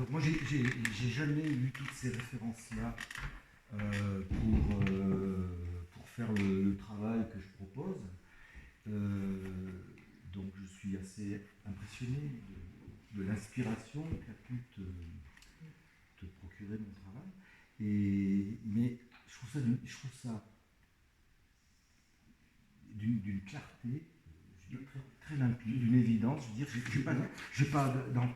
donc moi j'ai jamais lu toutes ces références-là pour faire le travail que je propose. Donc je suis assez impressionné de l'inspiration qu'a pu te procurer mon travail. Mais je trouve ça d'une clarté, je veux dire, très limpide, d'une évidence. Je veux dire, j'ai pas dans,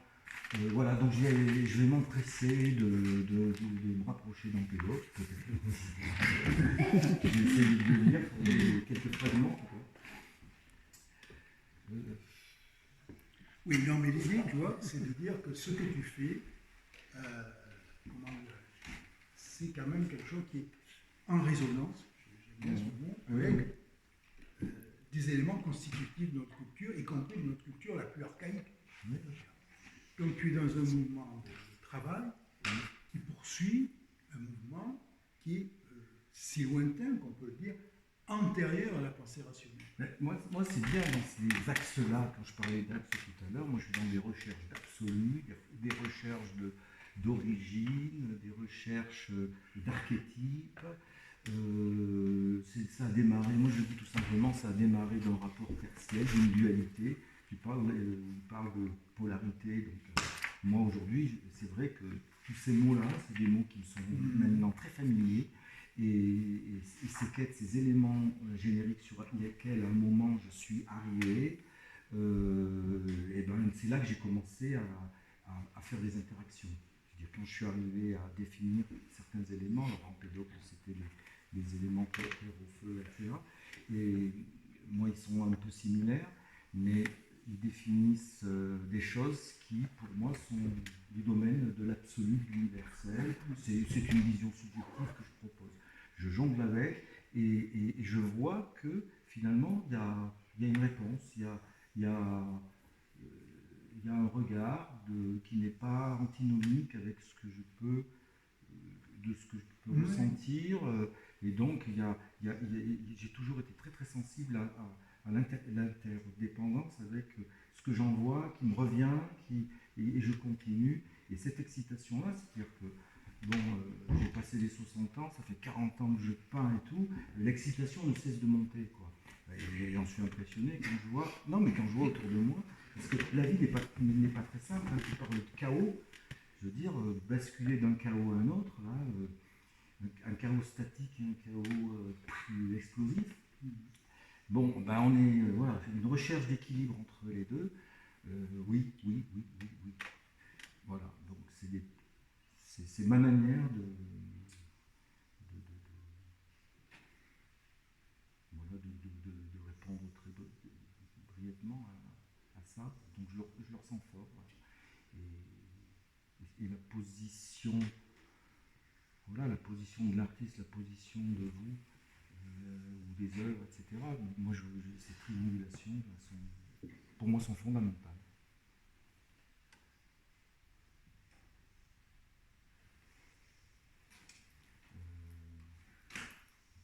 voilà, donc je vais m'empresser de me rapprocher d'un pédoc, peut-être. Je vais essayer de lire quelques fragments. Oui, non, mais l'idée, tu vois, c'est de dire que ce que tu fais, c'est quand même quelque chose qui est en résonance, j'aime bien ce mot, avec des éléments constitutifs de notre culture, y compris de notre culture la plus archaïque. Donc tu es dans un mouvement de travail qui poursuit un mouvement qui est si lointain qu'on peut le dire, antérieur à la pensée rationnelle. Moi c'est bien dans ces axes-là, quand je parlais d'axes tout à l'heure, moi je suis dans des recherches d'absolu, des recherches d'origine, des recherches d'archétypes. Ça a démarré, moi je dis tout simplement, ça a démarré dans le rapport tertiaire, d'une dualité. Tu parles de polarité, donc moi aujourd'hui, c'est vrai que tous ces mots-là, c'est des mots qui me sont maintenant très familiers. Et ces éléments génériques sur lesquels à un moment je suis arrivé, et ben c'est là que j'ai commencé à faire des interactions. Je veux dire, quand je suis arrivé à définir certains éléments, alors en Empédocle c'était les éléments terre au feu, etc. Et moi ils sont un peu similaires, mais ils définissent des choses qui pour moi sont du domaine de l'absolu, de l'universel. C'est une vision subjective que je propose. Je jongle avec et je vois que finalement il y a une réponse, il y a un regard qui n'est pas antinomique avec ce que je peux, de ce que je peux ressentir. Et donc j'ai toujours été très très sensible à l'interdépendance avec ce que j'en vois, qui me revient, et je continue. Et cette excitation-là, c'est-à-dire que bon, j'ai passé les 60 ans, ça fait 40 ans que je peins et tout, l'excitation ne cesse de monter, quoi. Et j'en suis impressionné quand je vois, non mais quand je vois autour de moi, parce que la vie n'est pas très simple, hein, tu parles de chaos, je veux dire, basculer d'un chaos à un autre, là, un chaos statique et un chaos plus explosif. Bon, ben on est, voilà, une recherche d'équilibre entre les deux, oui. Voilà, donc c'est ma manière de répondre très brièvement à ça. Donc je le ressens fort. Voilà. Et la position, voilà, la position de l'artiste, la position de vous, ou des œuvres, etc. Moi, ces triangulations, pour moi, sont fondamentales.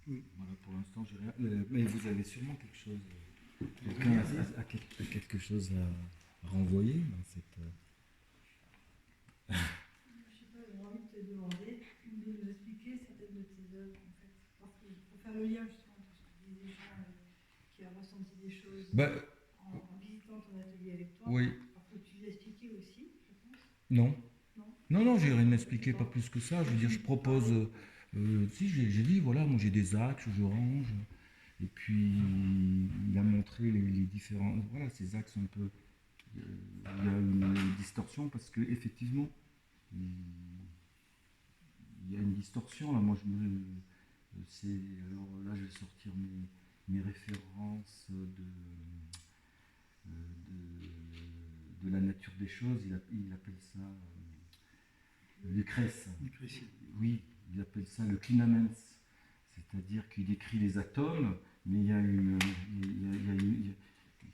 Voilà, pour l'instant, j'ai rien. Mais vous avez sûrement quelque chose. Quelqu'un a quelque chose à renvoyer dans cette. Je sais pas, j'ai envie de te demander de nous expliquer certaines de tes œuvres, en fait. Parce qu'il faut faire le lien justement entre ce que disent des gens qui ont ressenti des choses en visitant ton atelier avec toi. Oui. Parce que tu l'expliquais aussi, je pense. Non. Non, j'ai rien expliqué, pas plus que ça. Je veux dire, je propose. Si, j'ai dit, voilà, moi j'ai des axes, je range. Et puis, il a montré les différents. Voilà, ces axes un peu. Il y a une distorsion parce que effectivement, il y a une distorsion. Là, moi, alors là, je vais sortir mes références de la nature des choses. Il appelle ça Lucrèce. Oui, il appelle ça le clinamens, c'est-à-dire qu'il décrit les atomes, mais il y a une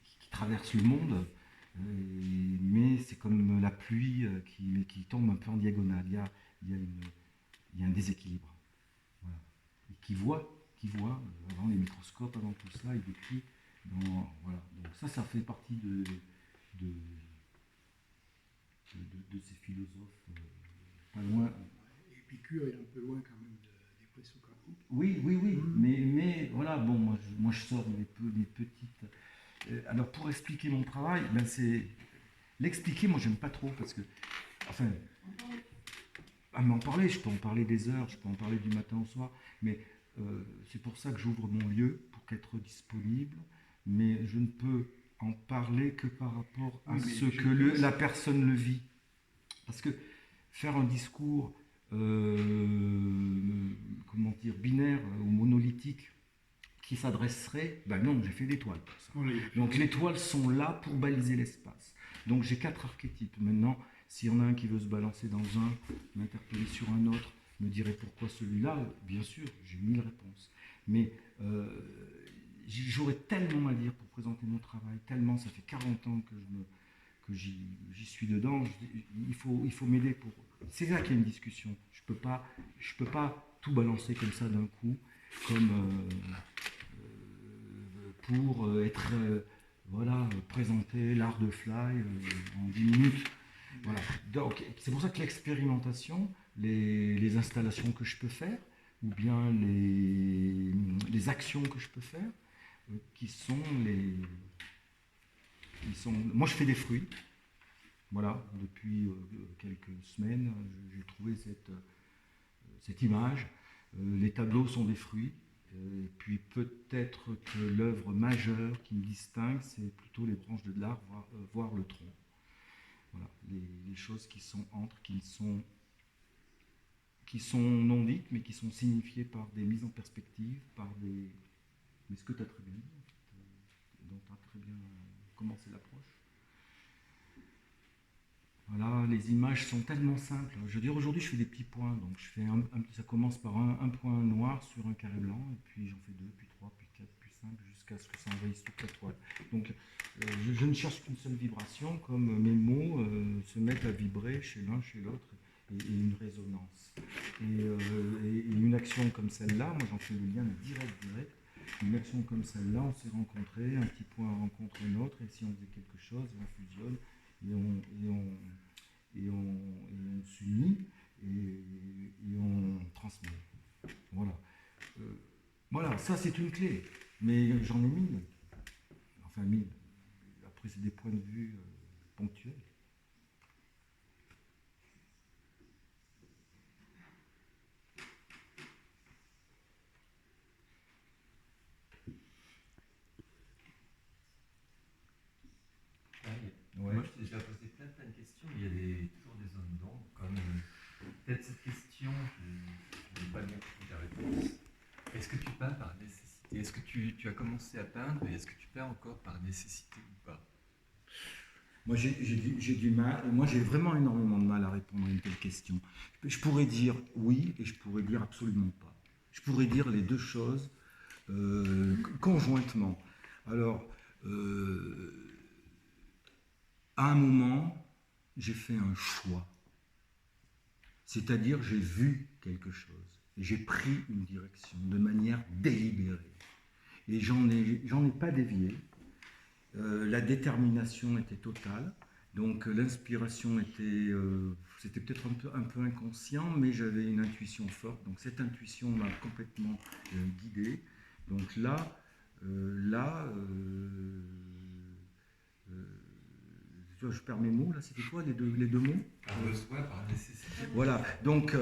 qui traverse le monde. Mais c'est comme la pluie qui tombe un peu en diagonale. Il y a un déséquilibre. Voilà. Et qui voit, avant les microscopes, avant tout ça, il décrit. Voilà. Donc ça fait partie de ces philosophes pas loin. Épicure est un peu loin quand même des présocratiques. Oui, mais voilà, bon, moi je sors des petites. Alors pour expliquer mon travail, ben c'est l'expliquer, moi j'aime pas trop parce que, enfin, à m'en parler, je peux en parler des heures, je peux en parler du matin au soir, mais c'est pour ça que j'ouvre mon lieu pour qu'être disponible, mais je ne peux en parler que par rapport à ce que la personne le vit, parce que faire un discours, comment dire, binaire ou monolithique qui s'adresserait, ben non, j'ai fait des toiles pour ça. Donc les toiles sont là pour baliser l'espace. Donc j'ai 4 archétypes. Maintenant, s'il y en a un qui veut se balancer dans un, m'interpeller sur un autre, me dirait pourquoi celui-là, bien sûr, j'ai 1000 réponses. Mais j'aurais tellement à dire pour présenter mon travail, tellement, ça fait 40 ans que j'y suis dedans, il faut m'aider pour... C'est là qu'il y a une discussion. Je peux pas tout balancer comme ça d'un coup, comme pour être voilà, présenter l'art de fly en 10 minutes. Voilà. Donc, c'est pour ça que l'expérimentation, les installations que je peux faire, ou bien les actions que je peux faire, qui sont moi je fais des fruits. Voilà, depuis quelques semaines, j'ai trouvé cette image. Les tableaux sont des fruits. Et puis peut-être que l'œuvre majeure qui me distingue, c'est plutôt les branches de l'arbre, voire le tronc. Voilà, les choses qui sont entre, qui sont non dites, mais qui sont signifiées par des mises en perspective, par des... Mais ce que tu as très bien dit, dont tu as très bien commencé l'approche. Voilà, les images sont tellement simples. Je veux dire, aujourd'hui, je fais des petits points. Donc, je fais ça commence par un point noir sur un carré blanc, et puis j'en fais 2, puis 3, puis 4, puis 5, jusqu'à ce que ça envahisse toute la toile. Donc, je ne cherche qu'une seule vibration, comme mes mots se mettent à vibrer chez l'un, chez l'autre, et une résonance. Et une action comme celle-là, moi j'en fais le lien direct. Une action comme celle-là, on s'est rencontrés, un petit point rencontre un autre, et si on faisait quelque chose, on fusionne, et on s'unit, et on transmet. Voilà. Voilà, ça c'est une clé, mais j'en ai 1000. Enfin 1000. Après c'est des points de vue ponctuels. Ouais. Moi, je vais poser plein de questions, mais il y a toujours des zones d'ombre, comme peut-être cette question, je n'ai pas bien compris ta réponse. Est-ce que tu peins par nécessité? Est-ce que tu as commencé à peindre, et est-ce que tu peins encore par nécessité ou pas? Moi, j'ai du mal, moi j'ai vraiment énormément de mal à répondre à une telle question. Je pourrais dire oui, et je pourrais dire absolument pas. Je pourrais dire les deux choses conjointement. Alors, à un moment, j'ai fait un choix. C'est-à-dire, j'ai vu quelque chose. Et j'ai pris une direction de manière délibérée. Et j'en ai pas dévié. La détermination était totale. Donc, l'inspiration était... c'était peut-être un peu inconscient, mais j'avais une intuition forte. Donc, cette intuition m'a complètement guidé. Donc là... je perds mes mots, là, c'était quoi les deux mots? Par besoin, par nécessité. Voilà, donc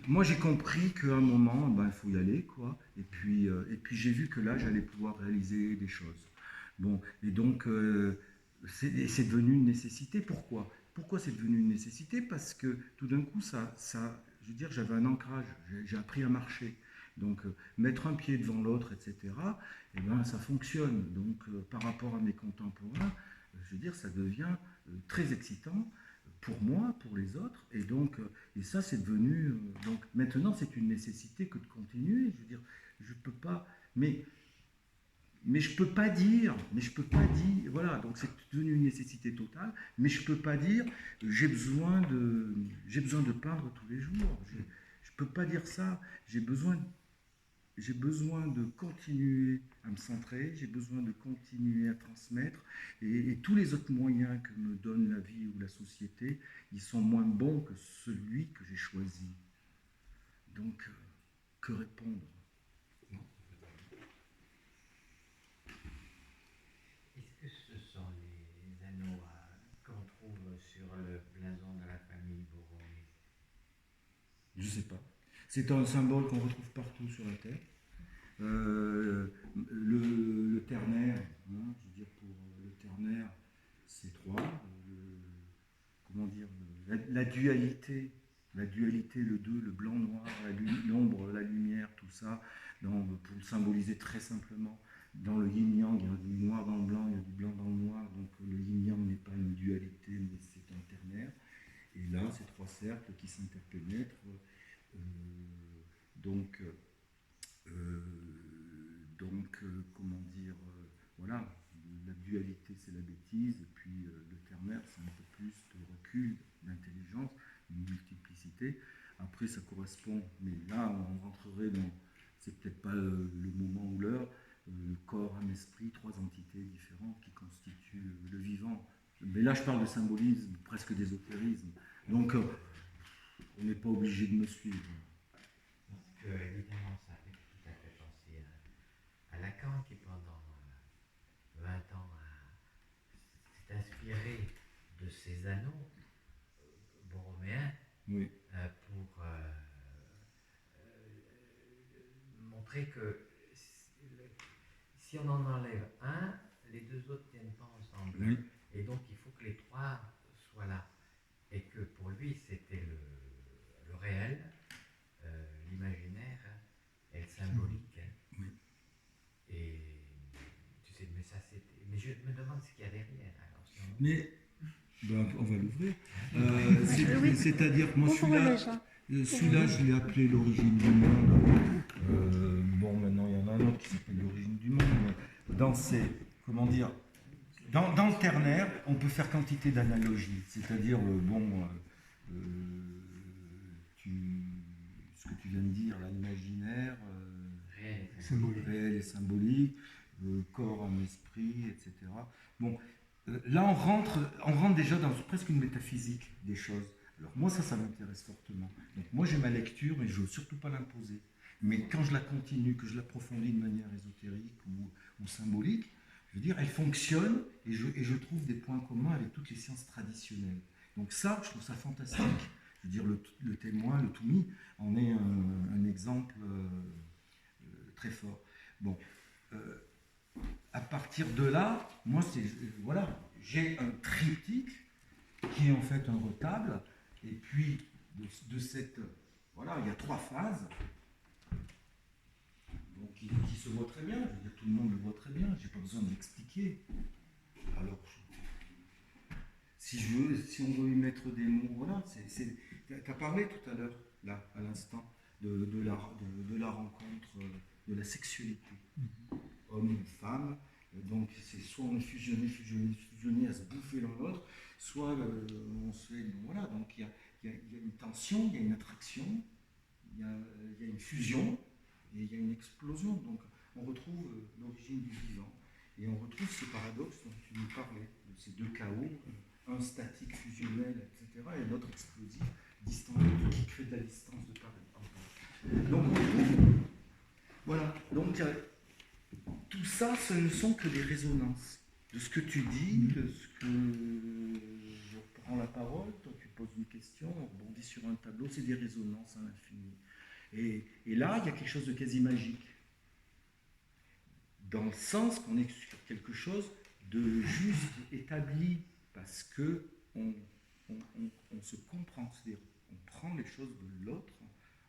moi j'ai compris qu'à un moment, il faut y aller, quoi. Et puis j'ai vu que là, j'allais pouvoir réaliser des choses. Bon, et donc c'est devenu une nécessité. Pourquoi c'est devenu une nécessité? Parce que tout d'un coup, je veux dire, j'avais un ancrage, j'ai appris à marcher. Donc, mettre un pied devant l'autre, etc., eh ben, ça fonctionne. Donc, par rapport à mes contemporains, je veux dire, ça devient très excitant pour moi, pour les autres, et donc, et ça, c'est devenu... donc, maintenant, c'est une nécessité que de continuer. Je veux dire, je peux pas... Mais je peux pas dire, voilà, donc c'est devenu une nécessité totale, mais je peux pas dire, j'ai besoin de peindre tous les jours. Je peux pas dire ça, j'ai besoin... j'ai besoin de continuer à me centrer, j'ai besoin de continuer à transmettre, et tous les autres moyens que me donne la vie ou la société, ils sont moins bons que celui que j'ai choisi. Donc, que répondre? Est-ce que ce sont les anneaux qu'on trouve sur le blason de la famille Borromée? Je ne sais pas. C'est un symbole qu'on retrouve partout sur la Terre. Le ternaire, hein, je veux dire pour le ternaire, c'est 3. Comment dire, la dualité, le 2, le blanc-noir, l'ombre, la lumière, tout ça, pour le symboliser très simplement. Dans le yin-yang, il y a du noir dans le blanc, il y a du blanc dans le noir, donc le yin-yang n'est pas une dualité, mais c'est un ternaire. Et là, c'est 3 cercles qui s'interpénètrent. Comment dire, voilà, la dualité c'est la bêtise, et puis le ternaire c'est un peu plus de recul, d'intelligence, une multiplicité. Après ça correspond, mais là on rentrerait dans, c'est peut-être pas le moment ou l'heure, le corps, âme, esprit, 3 entités différentes qui constituent le vivant. Mais là je parle de symbolisme, presque d'ésotérisme. Donc on n'est pas obligé de me suivre. Parce que, évidemment, ça fait tout à fait penser à Lacan qui, pendant 20 ans, s'est inspiré de ces anneaux borroméens Oui. pour montrer que si on en enlève un, les 2 autres ne tiennent pas ensemble. Oui. Et donc, il faut que les 3 soient là. Et que pour lui, c'était le réel, l'imaginaire et le symbolique. Oui. Et tu sais, mais ça c'était. Mais je me demande ce qu'il y a derrière. Alors, mais on va l'ouvrir. C'est-à-dire que moi celui-là, je l'ai appelé l'origine du monde. Bon, maintenant il y en a un autre qui s'appelle l'origine du monde. Mais dans ces, comment dire, dans le ternaire, on peut faire quantité d'analogies. C'est-à-dire, ce que tu viens de dire, l'imaginaire, réel et symbolique, corps, âme, esprit, etc. Bon, là on rentre déjà dans presque une métaphysique des choses. Alors moi ça m'intéresse fortement. Donc moi j'ai ma lecture, mais je ne veux surtout pas l'imposer. Mais quand je la continue, que je l'approfondis de manière ésotérique ou symbolique, je veux dire, elle fonctionne et je trouve des points communs avec toutes les sciences traditionnelles. Donc ça, je trouve ça fantastique. Je veux dire, le témoin, le Toumi, en est un exemple très fort. Bon, à partir de là, moi, voilà, j'ai un triptyque qui est en fait un retable, et puis de cette, voilà, il y a 3 phases, donc qui se voient très bien. Je veux dire, tout le monde le voit très bien. J'ai pas besoin de l'expliquer. Alors, si on veut y mettre des mots, voilà, tu as parlé tout à l'heure, là, à l'instant, de la rencontre, de la sexualité, homme et femme. Donc c'est soit on est fusionné à se bouffer l'un l'autre, soit on se fait, voilà, donc il y a une tension, il y a une attraction, il y a une fusion, et il y a une explosion. Donc on retrouve l'origine du vivant, et on retrouve ce paradoxe dont tu nous parlais, de ces 2 chaos, un statique fusionnel, etc., et l'autre explosif, distant, qui crée de la distance de part et d'autre. Donc on retrouve, voilà, donc tout ça, ce ne sont que des résonances de ce que tu dis, de ce que je prends la parole, toi tu poses une question, on rebondit sur un tableau, c'est des résonances à l'infini. Et là, il y a quelque chose de quasi magique, dans le sens qu'on est sur quelque chose de juste établi, parce que on se comprend, c'est-à-dire on prend les choses de l'autre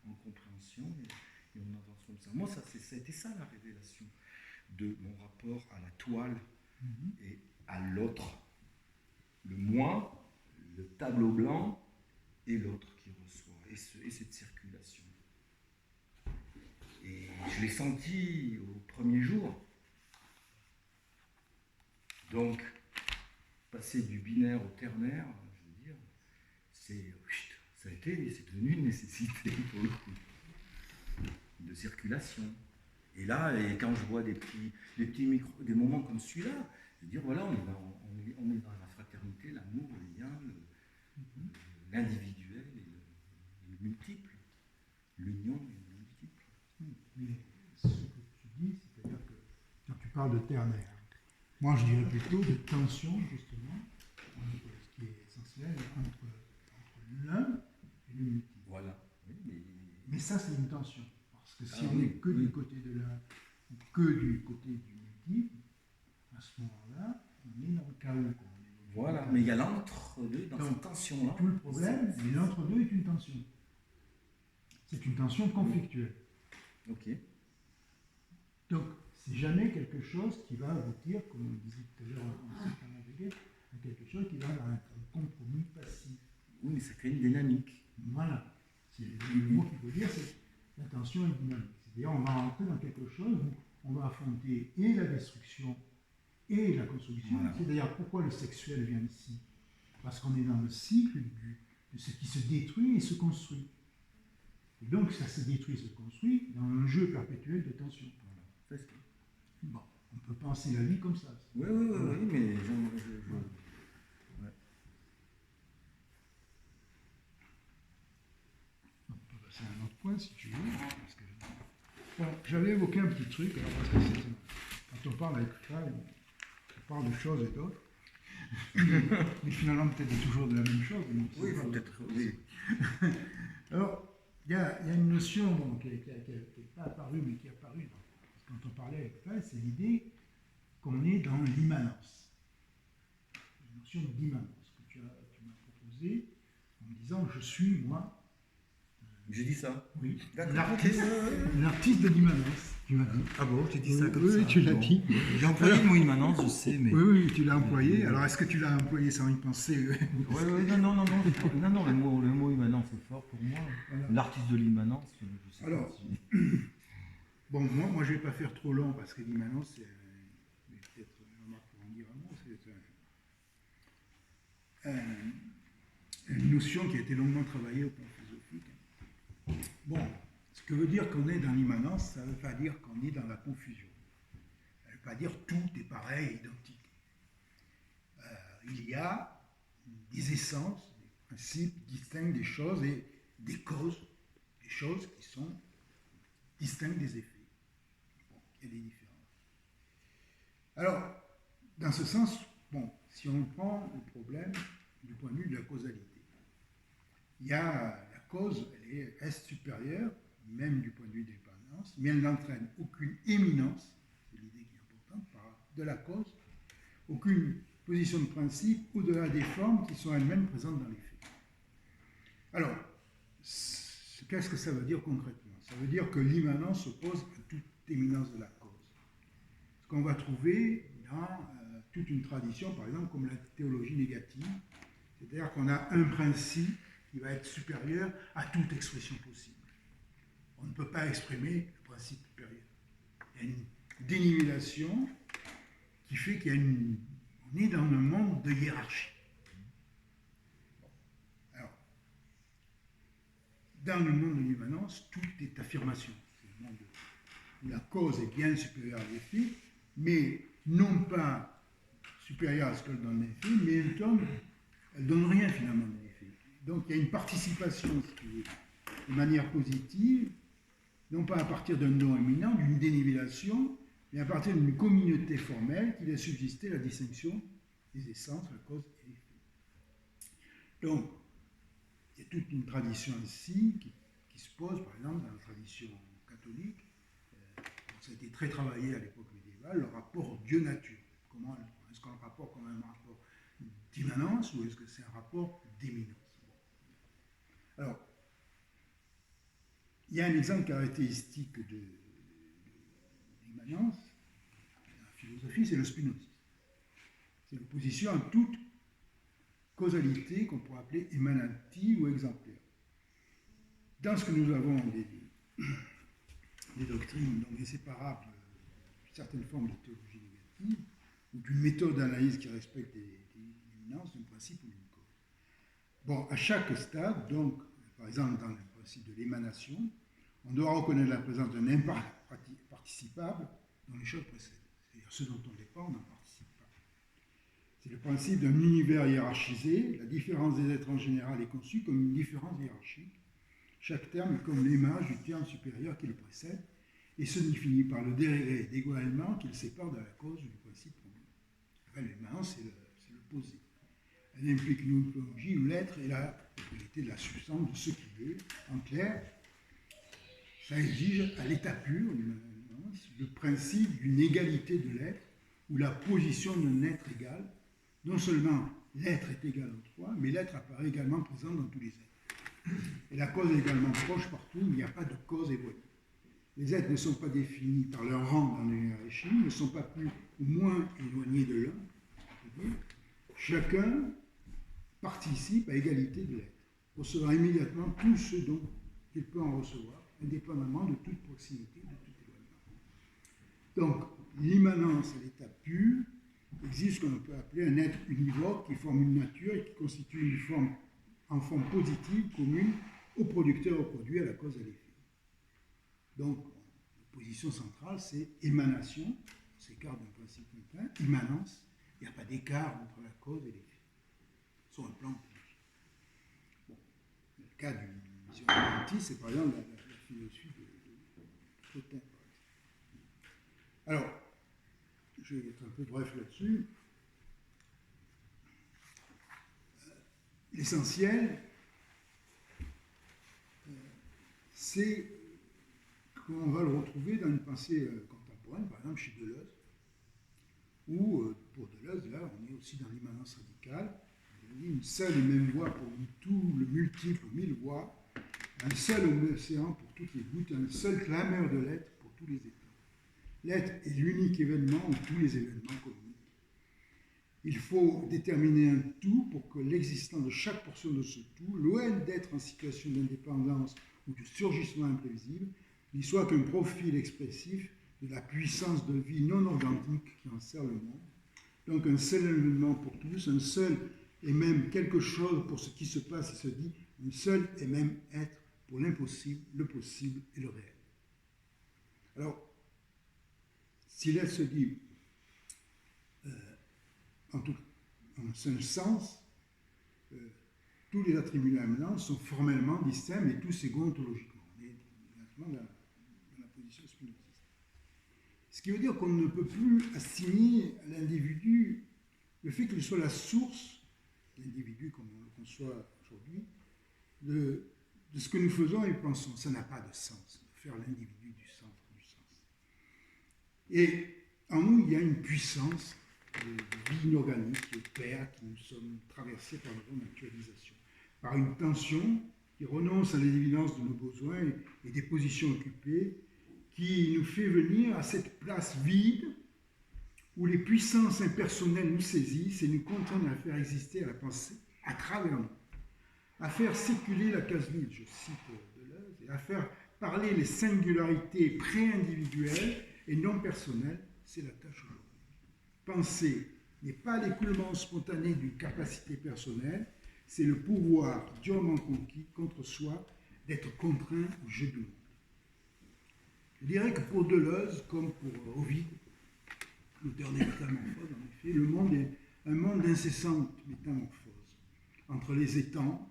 en compréhension et on avance comme ça. Moi, ça a été ça la révélation de mon rapport à la toile et à l'autre. Le moi, le tableau blanc et l'autre qui reçoit, et cette circulation. Et je l'ai senti au premier jour. Donc, passer du binaire au ternaire, je veux dire, c'est devenu une nécessité pour le coup, de circulation. Et là, et quand je vois des des moments comme celui-là, je veux dire, voilà, on est dans la fraternité, l'amour, le lien, l'individuel et le multiple, l'union et le multiple. Mais ce que tu dis, c'est-à-dire que quand tu parles de ternaire, moi je dirais plutôt de tension, justement, ce qui est essentiel entre l'un et le multiple. Voilà. Oui, mais ça, c'est une tension. Parce que si on oui, n'est que du côté de l'un ou que du côté du multiple, à ce moment-là, on est dans le chaos. Voilà, mais il y a l'entre-deux dans cette tension-là. Tout le problème, mais l'entre-deux est une tension. C'est une tension conflictuelle. Ok. Donc, c'est jamais quelque chose qui va aboutir, comme on disait tout à l'heure à quelque chose qui va dans un compromis passif. Oui, mais ça crée une dynamique. Voilà. Le mot qu'il faut dire, c'est la tension est dynamique. C'est-à-dire, on va rentrer dans quelque chose où on va affronter et la destruction et la construction. Voilà. C'est d'ailleurs pourquoi le sexuel vient ici. Parce qu'on est dans le cycle de ce qui se détruit et se construit. Et donc, ça se détruit et se construit dans un jeu perpétuel de tension. Voilà. Bon, on peut penser la vie comme ça. Oui, mais ouais. On peut passer à un autre point si tu veux. Parce que... Bon, j'avais évoqué un petit truc, alors parce que quand on parle avec Fred, on parle de choses et d'autres. Mais finalement, peut-être toujours de la même chose. Oui, peut-être, oui. Alors, il y a une notion qui n'est pas apparue, mais qui est apparue quand on parlait avec Fred, c'est l'idée qu'on est dans l'immanence. Une notion d'immanence que tu m'as proposée en me disant je suis, moi. J'ai dit ça. Oui. L'artiste de l'immanence, tu m'as dit. Ah bon, j'ai dit ça comme ça. Oui, tu l'as dit. J'ai employé le mot immanence, je sais, mais. Oui, tu l'as employé. Alors, est-ce que tu l'as employé sans y penser? Oui, non, le mot immanence est fort pour moi. Voilà. L'artiste de l'immanence, je sais alors, pas si... Bon, moi, je ne vais pas faire trop long parce que l'immanence, c'est peut-être Jean-Marc pour en dire un mot, c'est une notion qui a été longuement travaillée au plan philosophique. Bon, ce que veut dire qu'on est dans l'immanence, ça ne veut pas dire qu'on est dans la confusion. Ça ne veut pas dire tout est pareil, identique. Il y a des essences, des principes distincts des choses et des causes, des choses qui sont distinctes des effets. Bon, il y a des différences. Alors, dans ce sens, bon, si on prend le problème du point de vue de la causalité, il y a la cause, elle reste supérieure, même du point de vue de l'indépendance, mais elle n'entraîne aucune éminence, c'est l'idée qui est importante, de la cause, aucune position de principe au-delà des formes qui sont elles-mêmes présentes dans les faits. Alors, qu'est-ce que ça veut dire concrètement? Ça veut dire que l'immanence s'oppose à toute éminence de la cause. Ce qu'on va trouver dans toute une tradition, par exemple, comme la théologie négative, c'est-à-dire qu'on a un principe qui va être supérieur à toute expression possible. On ne peut pas exprimer le principe supérieur. Il y a une dénivellation qui fait qu'on est dans un monde de hiérarchie. Alors, dans le monde de l'immanence, tout est affirmation. C'est le monde où la cause est bien supérieure à l'effet, mais non pas supérieure à ce qu'elle donne l'effet, mais elle donne rien finalement de l'effet. Donc il y a une participation de manière positive, non pas à partir d'un non éminent, d'une dénivellation, mais à partir d'une communauté formelle qui laisse subsister la distinction des essences, la cause et l'effet. Donc, il y a toute une tradition ici qui se pose, par exemple, dans la tradition catholique, ça a été très travaillé à l'époque médiévale, le rapport Dieu-nature. Comment est-ce qu'on le rapporte comme un rapport d'immanence ou est-ce que c'est un rapport d'éminence? Alors, il y a un exemple caractéristique de l'immanence, dans la philosophie, c'est le spinozisme. C'est l'opposition à toute causalité qu'on pourrait appeler émanative ou exemplaire. Dans ce que nous avons des doctrines donc inséparables d'une certaine forme de théologie négative, ou d'une méthode d'analyse qui respecte l'éminence d'un principe ou d'une cause. Bon, à chaque stade, donc, par exemple dans le principe de l'émanation, On doit reconnaître la présence d'un impact participable dont les choses précèdent. C'est-à-dire ce dont on dépend, on n'en participe pas. C'est le principe d'un univers hiérarchisé. La différence des êtres en général est conçue comme une différence hiérarchique. Chaque terme est comme l'image du terme supérieur qui le précède et se définit par le degré d'égoilement qu'il sépare de la cause du principe premier. Enfin, l'immanence, c'est le posé. Elle implique une ontologie où l'être est la propriété de la substance de ce qui est. En clair, ça exige à l'état pur, le principe d'une égalité de l'être, ou la position d'un être égal. Non seulement l'être est égal aux trois, mais l'être apparaît également présent dans tous les êtres. Et la cause est également proche partout, il n'y a pas de cause éloignée. Les êtres ne sont pas définis par leur rang dans une hiérarchie, ne sont pas plus ou moins éloignés de l'un. Chacun participe à égalité de l'être, recevant immédiatement tout ce dont il peut en recevoir, indépendamment de toute proximité, de tout éloignement. Donc, l'immanence à l'état pur existe ce qu'on peut appeler un être univoque qui forme une nature et qui constitue une forme en forme positive commune au producteur, au produit, à la cause, à l'effet. Donc, la position centrale, c'est émanation, on s'écarte d'un principe contraint, immanence, il n'y a pas d'écart entre la cause et l'effet. Sur un plan plus. Bon, le cas d'une vision romantique, c'est par exemple la philosophie de Plotin. Alors, je vais être un peu bref là-dessus. L'essentiel, c'est qu'on va le retrouver dans une pensée contemporaine, par exemple chez Deleuze, où, pour Deleuze, là, on est aussi dans l'immanence radicale. Il y a une seule et même voie pour tout le multiple, 1000 voix, un seul océan pour toutes les gouttes, un seul clameur de l'être pour tous les états. L'être est l'unique événement où tous les événements communiquent. Il faut déterminer un tout pour que l'existence de chaque portion de ce tout, loin d'être en situation d'indépendance ou de surgissement imprévisible, n'y soit qu'un profil expressif de la puissance de vie non organique qui enserre le monde. Donc un seul événement pour tous, un seul et même quelque chose pour ce qui se passe et se dit, un seul et même être pour l'impossible, le possible et le réel. Alors, si l'être se dit, en un sens, tous les attributs de l'immanence sont formellement distincts, mais tous égaux ontologiquement. On est dans la position spinoziste. Ce qui veut dire qu'on ne peut plus assigner à l'individu le fait qu'il soit la source, l'individu comme on le conçoit aujourd'hui, de ce que nous faisons et pensons. Ça n'a pas de sens, de faire l'individu du centre du sens. Et en nous, il y a une puissance de vie inorganique qui opère, qui nous sommes traversés par le vent d'actualisation, par une tension qui renonce à l'évidence de nos besoins et des positions occupées, qui nous fait venir à cette place vide où les puissances impersonnelles nous saisissent et nous contraignent à faire exister la pensée à travers nous, à faire circuler la case vide, je cite Deleuze, et à faire parler les singularités pré-individuelles et non personnelles, c'est la tâche aujourd'hui. Penser n'est pas l'écoulement spontané d'une capacité personnelle, c'est le pouvoir durement conquis contre soi d'être contraint au jeu du monde. Je dirais que pour Deleuze, comme pour Ovid, l'auteur des Métamorphoses, en effet, le monde est un monde d'incessante métamorphose. Entre les étangs,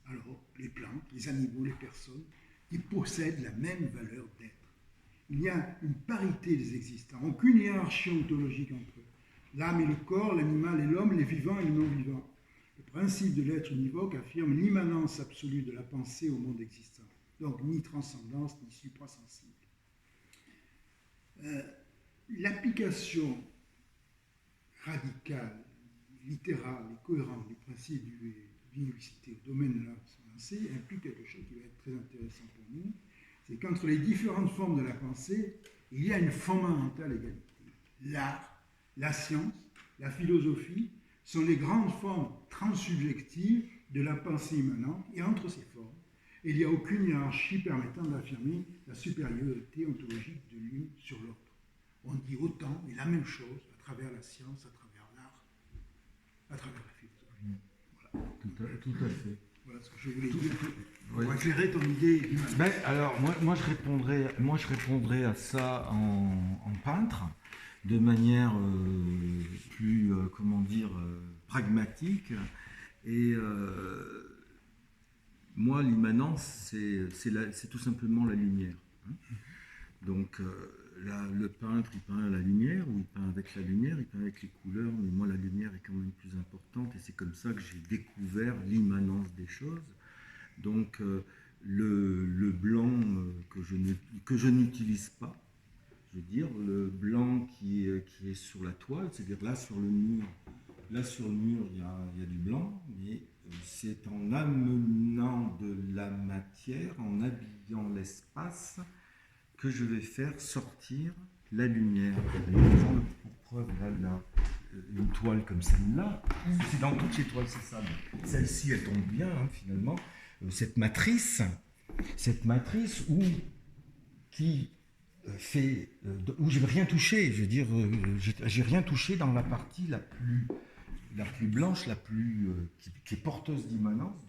alors les plantes, les animaux, les personnes, qui possèdent la même valeur d'être. Il y a une parité des existants, aucune hiérarchie ontologique entre eux. L'âme et le corps, l'animal et l'homme, les vivants et les non-vivants. Le principe de l'être univoque affirme l'immanence absolue de la pensée au monde existant. Donc ni transcendance, ni suprasensible. L'application radicale, littérale et cohérente du principe de l'unicité au domaine de la pensée implique quelque chose qui va être très intéressant pour nous. C'est qu'entre les différentes formes de la pensée, il y a une fondamentale égalité. L'art, la science, la philosophie sont les grandes formes transsubjectives de la pensée immanente, et entre ces formes, il n'y a aucune hiérarchie permettant d'affirmer la supériorité ontologique de l'une sur l'autre. On dit autant et la même chose à travers la science, à travers l'art, à travers la philosophie. Voilà. Tout à fait. Voilà ce que je voulais dire. Oui. Pour éclairer ton idée d'humaniste. Ben, alors, moi, je répondrais à ça en peintre, de manière plus, comment dire, pragmatique. Et moi, l'immanence, c'est tout simplement la lumière. Hein. Donc, le peintre, il peint à la lumière, ou il peint avec la lumière, il peint avec les couleurs, mais moi, la lumière est quand même plus importante, et c'est comme ça que j'ai découvert l'immanence des choses. Donc, le blanc que je n'utilise pas, je veux dire, le blanc qui est sur la toile, c'est-à-dire là sur le mur, il y a du blanc, mais c'est en amenant de la matière, en habillant l'espace, que je vais faire sortir la lumière. Pour preuve, là, une toile comme celle-là, c'est dans toutes les toiles, c'est ça. Celle-ci, elle tombe bien, hein, finalement. Cette matrice où je n'ai rien touché, je veux dire, j'ai rien touché dans la partie la plus blanche, qui est porteuse d'immanence,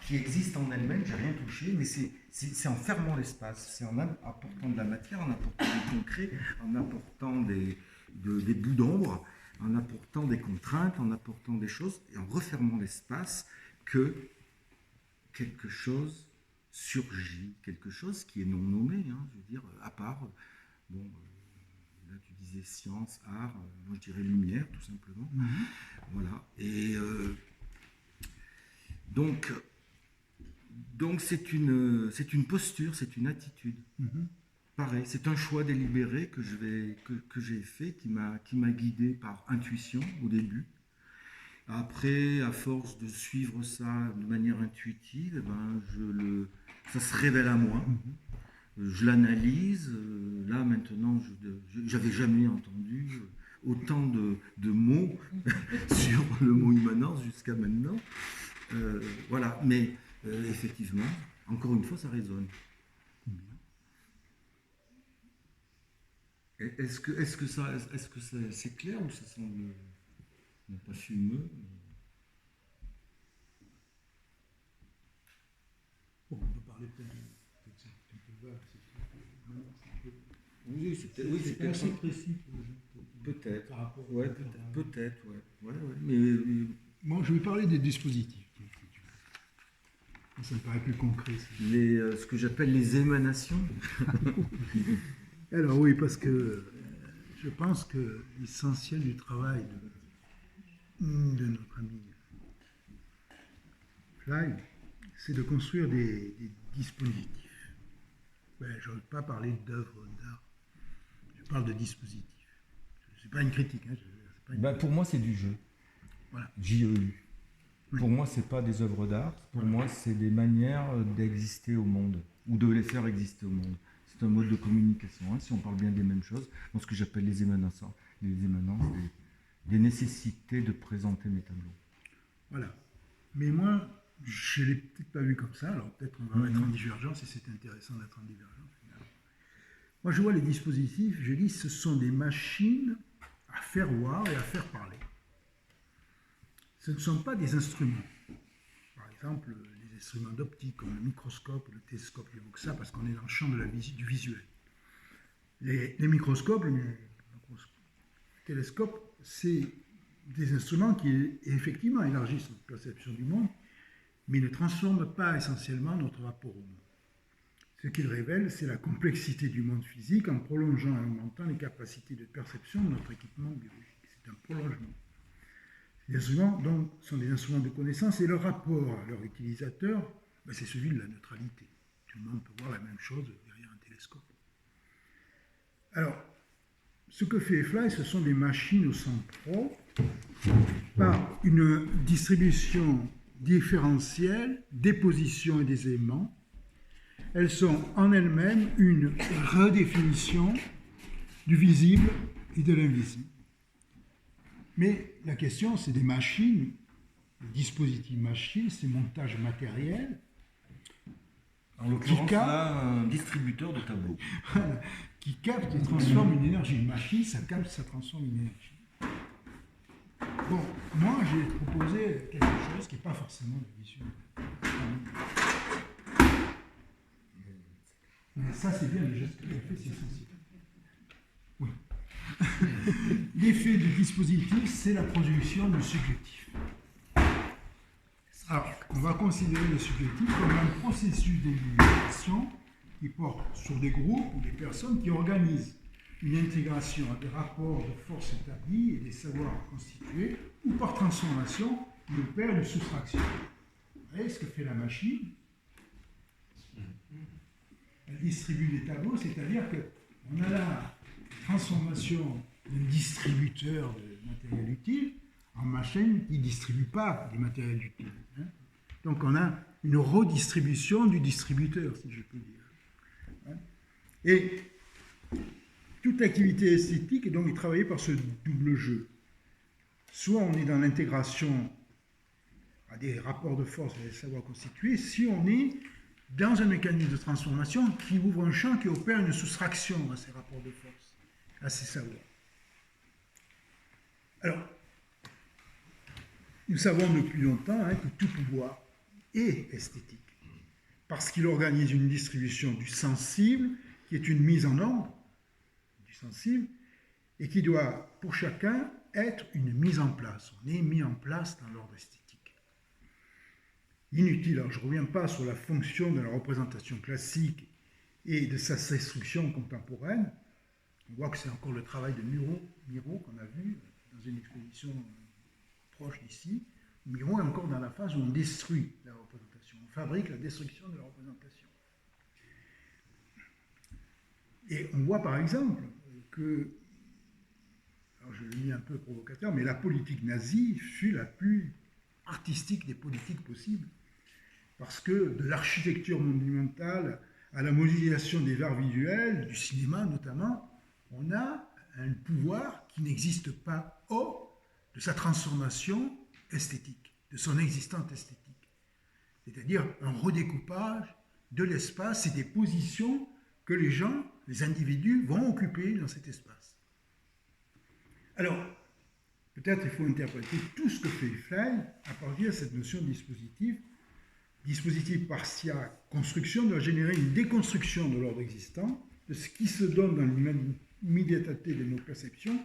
qui existe en elle-même, j'ai rien touché, mais c'est en fermant l'espace, c'est en apportant de la matière, en apportant du concret, en apportant des bouts d'ombre, en apportant des contraintes, en apportant des choses, et en refermant l'espace, que quelque chose surgit, quelque chose qui est non nommé, hein, je veux dire, à part, bon, là tu disais science, art, moi je dirais lumière, tout simplement. Voilà, et donc c'est une posture, c'est une attitude. Pareil, c'est un choix délibéré que j'ai fait, qui m'a guidé par intuition au début. Après, à force de suivre ça de manière intuitive, ça se révèle à moi. Je l'analyse. Là, maintenant, j'avais jamais entendu autant de mots sur le mot immanence jusqu'à maintenant. Voilà, mais effectivement, encore une fois, ça résonne. Est-ce que c'est clair ou ça semble pas fumeux? Bon, on peut parler peut-être c'est un peu vague, Oui, c'est pas assez précis pour les gens. Peut-être. Par rapport Ouais, au peut-être, ouais. Mais moi, je vais parler des dispositifs. Ça me paraît plus concret. ce que j'appelle les émanations. Alors oui, parce que je pense que l'essentiel du travail de notre ami Fly, c'est de construire des dispositifs. Je n'ose pas parler d'œuvres d'art, je parle de dispositifs. Ce n'est pas une critique. Hein, Pour moi, c'est du jeu. Voilà. J-E-U. Oui. Pour moi, ce n'est pas des œuvres d'art. Pour moi, c'est des manières d'exister au monde, ou de les faire exister au monde. C'est un mode de communication, hein, si on parle bien des mêmes choses, dans ce que j'appelle les émanances, des nécessités de présenter mes tableaux. Voilà. Mais moi, je ne l'ai peut-être pas vu comme ça, alors peut-être on va être en divergence, et c'est intéressant d'être en divergence. Moi, je vois les dispositifs, je dis, ce sont des machines à faire voir et à faire parler. Ce ne sont pas des instruments. Par exemple, les instruments d'optique, comme le microscope, le télescope, j'évoque ça parce qu'on est dans le champ du visuel. Les microscopes, le télescope, c'est des instruments qui effectivement élargissent notre perception du monde, mais ne transforment pas essentiellement notre rapport au monde. Ce qu'ils révèlent, c'est la complexité du monde physique en prolongeant et augmentant les capacités de perception de notre équipement biologique. C'est un prolongement. Les instruments donc, sont des instruments de connaissance et leur rapport à leur utilisateur, c'est celui de la neutralité. Tout le monde peut voir la même chose derrière un télescope. Alors, ce que fait Fly, ce sont des machines au sens propre par une distribution différentielle des positions et des éléments. Elles sont en elles-mêmes une redéfinition du visible et de l'invisible. Mais la question, c'est des machines, des dispositifs machines, ces montages matériels. En l'occurrence, là, un distributeur de tableaux. Qui capte et transforme une énergie. Une machine, ça capte, ça transforme une énergie. Bon, moi j'ai proposé quelque chose qui n'est pas forcément l'issue. Mais ça c'est bien, l'effet c'est sensible. Oui. L'effet du dispositif, c'est la production du subjectif. Alors, on va considérer le subjectif comme un processus d'individualisation qui porte sur des groupes ou des personnes qui organisent une intégration à des rapports de force établis et des savoirs constitués, ou par transformation, il opère une soustraction. Vous voyez ce que fait la machine? Elle distribue des tableaux, c'est-à-dire qu'on a la transformation d'un distributeur de matériel utile en machine qui ne distribue pas des matériels utiles. Hein. Donc on a une redistribution du distributeur, si je peux dire. Hein. Et toute activité esthétique est donc travaillée par ce double jeu. Soit on est dans l'intégration à des rapports de force et des savoirs constitués, si on est dans un mécanisme de transformation qui ouvre un champ, qui opère une soustraction à ces rapports de force, à ces savoirs. Alors, nous savons depuis longtemps que tout pouvoir est esthétique, parce qu'il organise une distribution du sensible, qui est une mise en ordre du sensible, et qui doit, pour chacun, être une mise en place. On est mis en place dans l'ordre esthétique. Inutile, alors je ne reviens pas sur la fonction de la représentation classique et de sa destruction contemporaine. On voit que c'est encore le travail de Miro qu'on a vu dans une exposition proche d'ici. Miro est encore dans la phase où on détruit la représentation, on fabrique la destruction de la représentation. Et on voit par exemple que, alors je le dis un peu provocateur, mais la politique nazie fut la plus artistique des politiques possibles, parce que de l'architecture monumentale à la modélisation des arts visuels, du cinéma notamment, on a un pouvoir qui n'existe pas hors de sa transformation esthétique, de son existence esthétique. C'est-à-dire un redécoupage de l'espace et des positions que les gens, les individus, vont occuper dans cet espace. Alors, peut-être il faut interpréter tout ce que fait Fley à partir de cette notion de dispositif. Dispositif par sa construction doit générer une déconstruction de l'ordre existant, de ce qui se donne dans l'immédiateté de nos perceptions,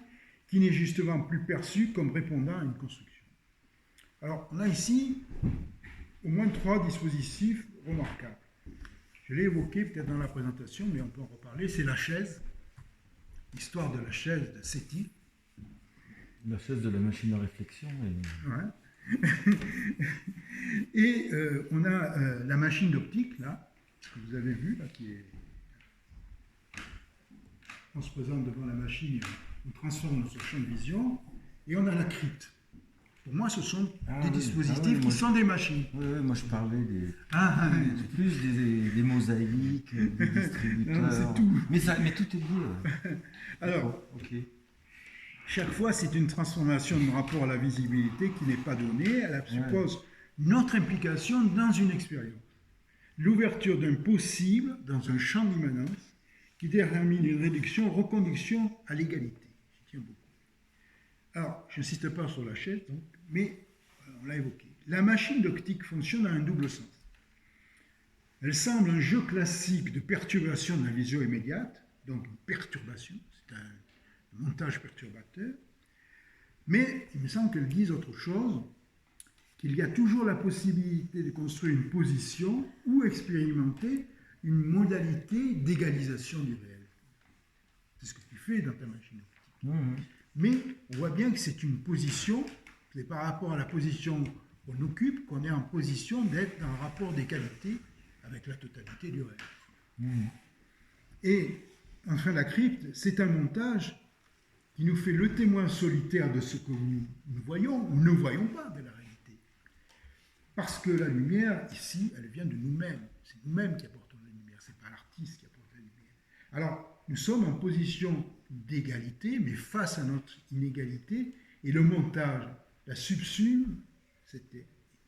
qui n'est justement plus perçu comme répondant à une construction. Alors, on a ici au moins 3 dispositifs remarquables. Je l'ai évoqué peut-être dans la présentation, mais on peut en reparler. C'est la chaise, l'histoire de la chaise de Séti. La chaise de la machine à réflexion. Et... Ouais. Et on a la machine d'optique, là, que vous avez vu, là, qui est... On se présente devant la machine, on transforme notre champ de vision, et on a la crypte. Pour moi, ce sont des dispositifs qui sont des machines. Oui, moi je parlais plus des mosaïques, des distributeurs. Non, c'est tout. Mais tout est lié. Alors, okay. Chaque fois, c'est une transformation de rapport à la visibilité qui n'est pas donnée. Elle suppose notre implication dans une expérience. L'ouverture d'un possible dans un champ d'immanence qui détermine une réduction, reconduction à l'égalité. Je tiens beaucoup. Alors, je n'insiste pas sur la chaise, donc, mais on l'a évoqué. La machine d'optique fonctionne à un double sens. Elle semble un jeu classique de perturbation de la vision immédiate, donc une perturbation, c'est un montage perturbateur, mais il me semble qu'elle dise autre chose, qu'il y a toujours la possibilité de construire une position ou expérimenter une modalité d'égalisation du réel. C'est ce que tu fais dans ta machine optique. Mmh. Mais on voit bien que c'est une position, c'est par rapport à la position qu'on occupe, qu'on est en position d'être dans un rapport d'égalité avec la totalité du réel. Mmh. Et enfin, la crypte, c'est un montage qui nous fait le témoin solitaire de ce que nous voyons ou ne voyons pas de la réalité. Parce que la lumière, ici, elle vient de nous-mêmes. C'est nous-mêmes qui apportons la lumière, ce n'est pas l'artiste qui apporte la lumière. Alors, nous sommes en position d'égalité, mais face à notre inégalité, et le montage la subsume, cette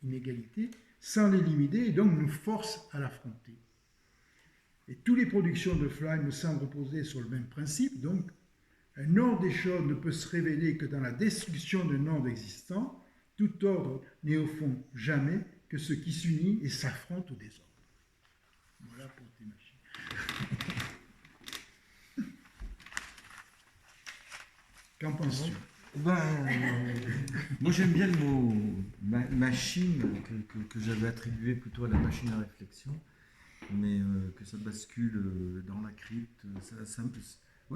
inégalité, sans l'éliminer, et donc nous force à l'affronter. Et toutes les productions de Fley me semblent reposer sur le même principe, donc Un ordre des choses ne peut se révéler que dans la destruction d'un ordre existant. Tout ordre n'est au fond jamais que ce qui s'unit et s'affronte au désordre. Voilà pour tes machines. Qu'en penses-tu? Moi j'aime bien le mot machine que j'avais attribué plutôt à la machine à réflexion, mais que ça bascule dans la crypte,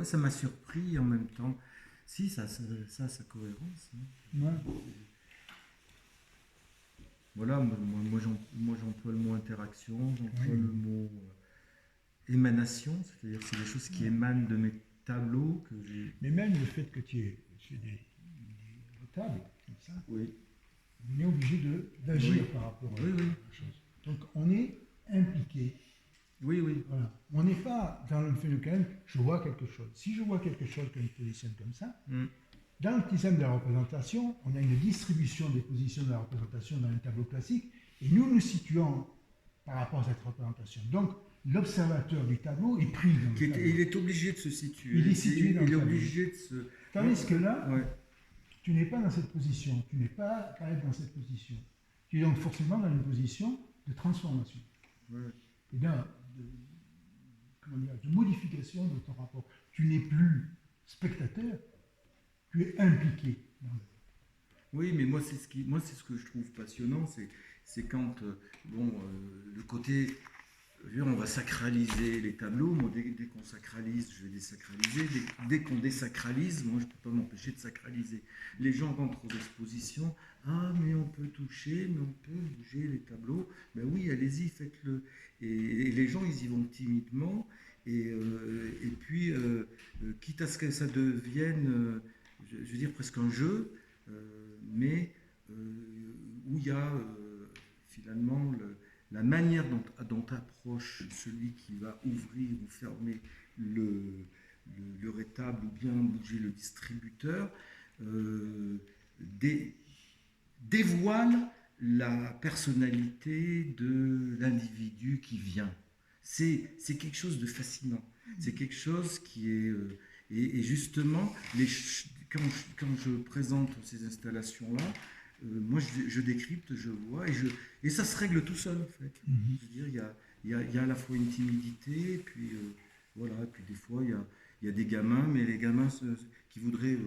ça m'a surpris en même temps. Si, ça a sa cohérence. Hein. Ouais. Voilà, moi j'emploie le mot interaction, j'emploie Oui. le mot émanation, c'est-à-dire que c'est des choses qui émanent de mes tableaux que j'ai. Mais même le fait que tu aies des tables, comme ça, Oui. on est obligé d'agir Oui. par rapport à Oui, oui. la chose. Donc on est impliqué. Oui, oui. Voilà. On n'est pas dans le phénomène, je vois quelque chose. Si je vois quelque chose que je positionne comme ça, dans le système de la représentation, on a une distribution des positions de la représentation dans un tableau classique, et nous nous situons par rapport à cette représentation. Donc, l'observateur du tableau est pris dans le tableau. Il est obligé de se situer. Il est situé dans le Il est tableau. obligé de se. Tandis que là, Ouais. tu n'es pas dans cette position, tu n'es pas à être dans cette position. Tu es donc forcément dans une position de transformation. Ouais. Et de modification de ton rapport. Tu n'es plus spectateur, tu es impliqué dans le... Oui, mais moi c'est ce que je trouve passionnant, c'est quand le côté, on va sacraliser les tableaux. Moi, dès qu'on sacralise, je vais désacraliser. Dès qu'on désacralise, moi je ne peux pas m'empêcher de sacraliser. Les gens rentrent aux expositions, ah mais on peut toucher, mais on peut bouger les tableaux. Ben oui, allez-y, faites-le. Et les gens, ils y vont timidement. Et puis, quitte à ce que ça devienne, je veux dire, presque un jeu, mais où il y a finalement la manière dont approche celui qui va ouvrir ou fermer le rétable ou bien bouger le distributeur, dévoile la personnalité de l'individu qui vient. C'est quelque chose de fascinant. C'est quelque chose qui est... et justement, quand je présente ces installations-là, moi je décrypte, je vois, et ça se règle tout seul en fait. Je veux dire, il y a à la fois une timidité, et puis voilà, et puis des fois il y a des gamins, mais les gamins qui voudraient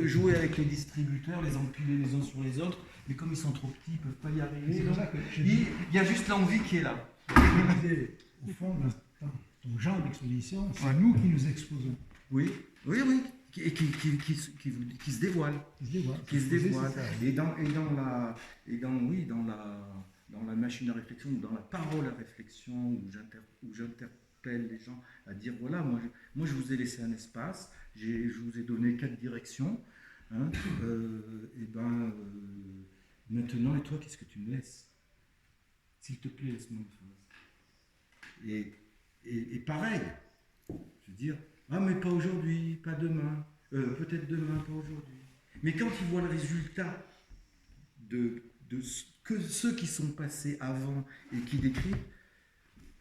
jouer avec les distributeurs, les empiler les uns sur les autres, mais comme ils sont trop petits, ils ne peuvent pas y arriver. C'est pour ça que Il y a juste l'envie qui est là. Au fond, dans ton genre d'exposition, c'est nous qui nous exposons. Oui, oui, oui. Et qui se dévoile. Qui se dévoile. Et dans la machine à réflexion, ou dans la parole à réflexion, où j'interpelle les gens à dire voilà, moi je vous ai laissé un espace, je vous ai donné 4 directions. Hein, maintenant, et toi, qu'est-ce que tu me laisses? S'il te plaît, laisse-moi une phrase. Et pareil, je veux dire, ah mais pas aujourd'hui, pas demain, peut-être demain, pas aujourd'hui. Mais quand ils voient le résultat de ceux qui sont passés avant et qui décrivent,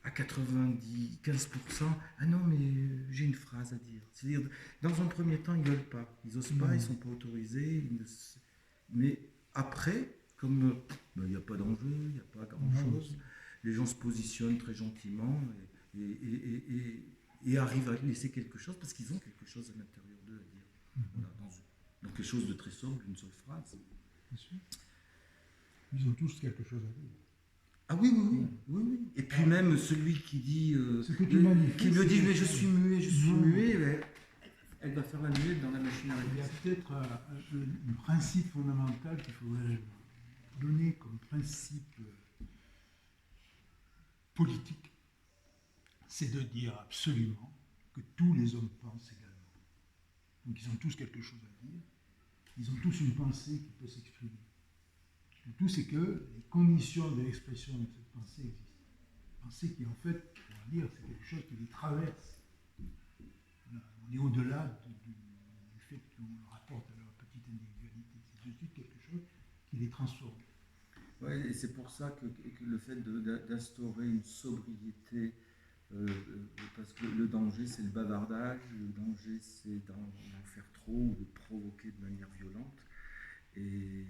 à 90-15%, ah non mais j'ai une phrase à dire. C'est-à-dire, dans un premier temps, ils ne veulent pas, ils n'osent pas, ils ne sont pas autorisés, mais après, comme il n'y a pas d'enjeu, il n'y a pas grand-chose, les gens se positionnent très gentiment et arrivent à laisser quelque chose parce qu'ils ont quelque chose à l'intérieur d'eux à dire. Voilà, dans quelque chose de très simple, une seule phrase. Bien sûr. Ils ont tous quelque chose à dire. Ah oui. Et puis même celui qui dit, qui me dit mais je suis muet, elle va faire la muette dans la machine à Il y a réflexion. peut-être un principe fondamental qu'il faudrait donner comme principe politique, c'est de dire absolument que tous les hommes pensent également. Donc ils ont tous quelque chose à dire, ils ont tous une pensée qui peut s'exprimer. Le tout, c'est que les conditions de l'expression de cette pensée existent. Pensée qui, en fait, on va dire, c'est quelque chose qui les traverse. On est au-delà du fait qu'on le rapporte à leur petite individualité. C'est tout de suite quelque chose qui les transforme. Ouais, et c'est pour ça que le fait d'instaurer une sobriété parce que le danger, c'est le bavardage, le danger, c'est d'en faire trop ou de provoquer de manière violente et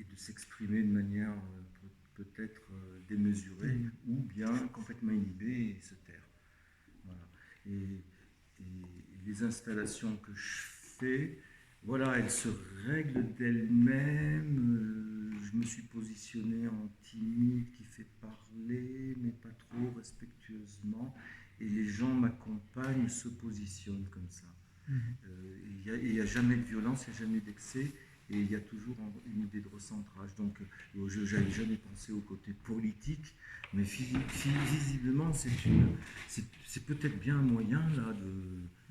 de s'exprimer de manière peut-être démesurée ou bien complètement inhibée et se taire. Voilà. Et les installations que je fais, voilà, elles se règlent d'elles-mêmes. Je me suis positionné en timide qui fait parler, mais pas trop respectueusement. Et les gens m'accompagnent, se positionnent comme ça. Il n'y a jamais de violence, il n'y a jamais d'excès. Et il y a toujours une idée de recentrage. Donc, je n'avais jamais pensé au côté politique, mais visiblement, c'est peut-être bien un moyen là,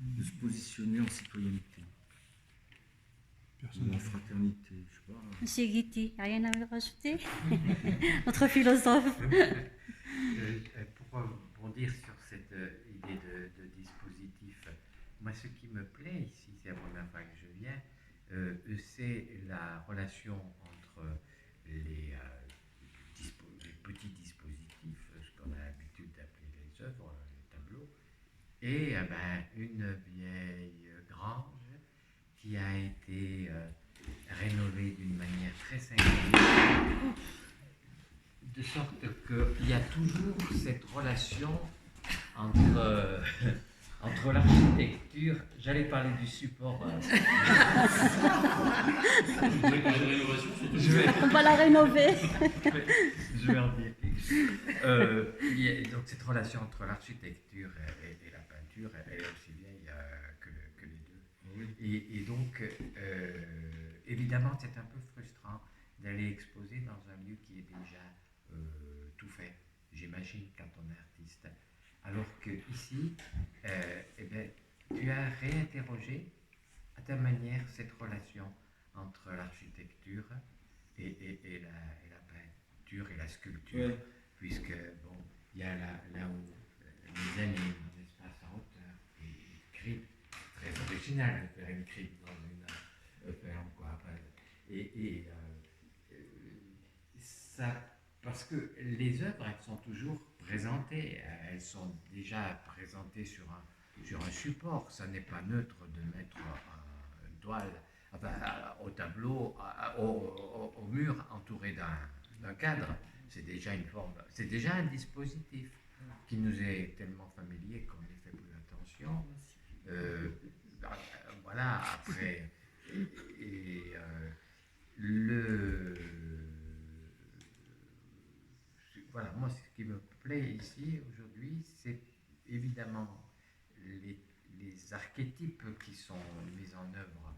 de se positionner en citoyenneté. Ou en fraternité, je sais pas. Monsieur Guitti, rien à rajouter? Notre philosophe. Pour rebondir sur cette idée de dispositif, moi ce qui me plaît ici, c'est la première fois que je viens, c'est la relation entre les petits dispositifs, ce qu'on a l'habitude d'appeler les œuvres, les tableaux, et une vieille grange qui a été rénovée d'une manière très singulière, de sorte qu'il y a toujours cette relation entre l'architecture. J'allais parler du support. On va la rénover. Je vais en dire quelque chose. Il y a donc cette relation entre l'architecture et la peinture, elle est aussi vieille que les deux. Et donc, évidemment, c'est un peu frustrant d'aller exposer dans un lieu qui est déjà tout fait, j'imagine, quand on est artiste. Alors que ici, tu as réinterrogé à ta manière cette relation entre l'architecture et la peinture et la sculpture, ouais. Puisque bon, il y a là où les années dans l'espace en hauteur et une crypte, très original de faire une crypte dans une ferme, quoi. Ça, parce que les œuvres, elles sont toujours présentées, elles sont déjà présentées sur un support. Ça n'est pas neutre de mettre une toile au tableau, au mur entouré d'un cadre. C'est déjà une forme, c'est déjà un dispositif qui nous est tellement familier qu'on n'y fait plus attention. Voilà, après, voilà, moi, ce qui me plaît ici aujourd'hui, c'est évidemment les archétypes qui sont mis en œuvre